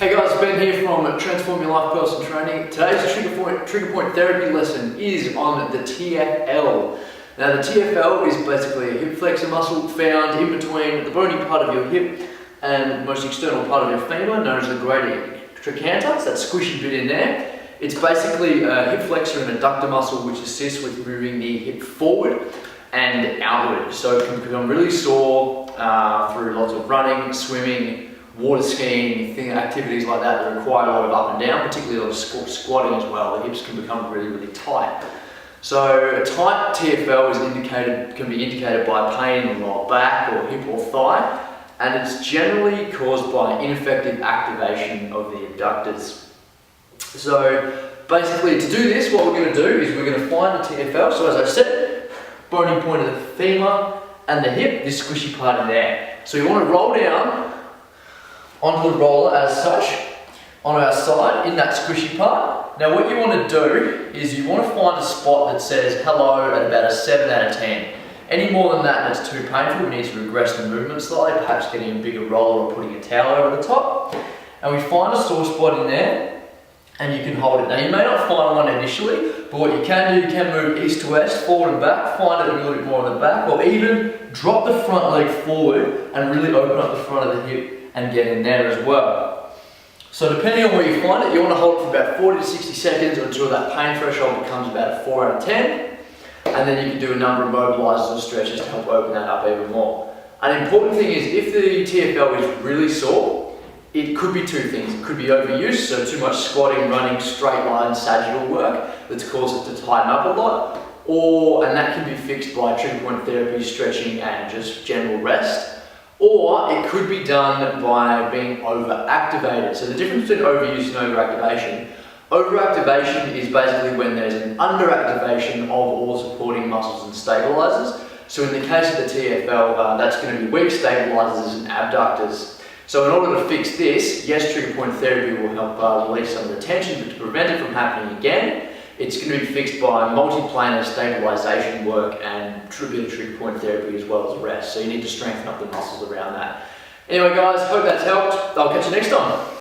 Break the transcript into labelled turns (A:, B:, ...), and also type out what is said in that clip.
A: Hey guys, Ben here from Transform Your Life Personal Training. Today's trigger point therapy lesson is on the TFL. Now the TFL is basically a hip flexor muscle found in between the bony part of your hip and the most external part of your femur, known as the greater trochanter. It's that squishy bit in there. It's basically a hip flexor and adductor muscle which assists with moving the hip forward and outward. So it can become really sore through lots of running, swimming, water skiing, activities like that that require a lot of up and down, particularly a lot of squatting as well. The hips can become really tight. So a tight TFL can be indicated by pain in the lower back or hip or thigh, and it's generally caused by ineffective activation of the abductors. So basically to do this, what we're going to do is we're going to find the TFL. So as I said, bony point of the femur and the hip, this squishy part in there. So you want to roll down onto the roller as such, on our side, in that squishy part. Now what you want to do is you want to find a spot that says hello at about a 7 out of 10. Any more than that, that's too painful. We need to regress the movement slightly, perhaps getting a bigger roller or putting a towel over the top. And we find a sore spot in there, and you can hold it. Now you may not find one initially, but what you can do, you can move east to west, forward and back, find it a little bit more on the back, or even drop the front leg forward and really open up the front of the hip and get in there as well. So depending on where you find it, you want to hold it for about 40 to 60 seconds until that pain threshold becomes about a 4 out of 10, and then you can do a number of mobilizers or stretches to help open that up even more. An important thing is if the TFL is really sore, it could be two things. It could be overuse, so too much squatting, running, straight line, sagittal work that's caused it to tighten up a lot, and that can be fixed by trigger point therapy, stretching and just general rest. Or it could be done by being overactivated. So the difference between overuse and overactivation is basically when there's an underactivation of all supporting muscles and stabilisers. So in the case of the TFL, that's going to be weak stabilisers and abductors. So in order to fix this, yes, trigger point therapy will help release some of the tension, but to prevent it from happening again, it's going to be fixed by multiplanar stabilisation work and trigger point therapy as well as rest. So you need to strengthen up the muscles around that. Anyway guys, hope that's helped. I'll catch you next time.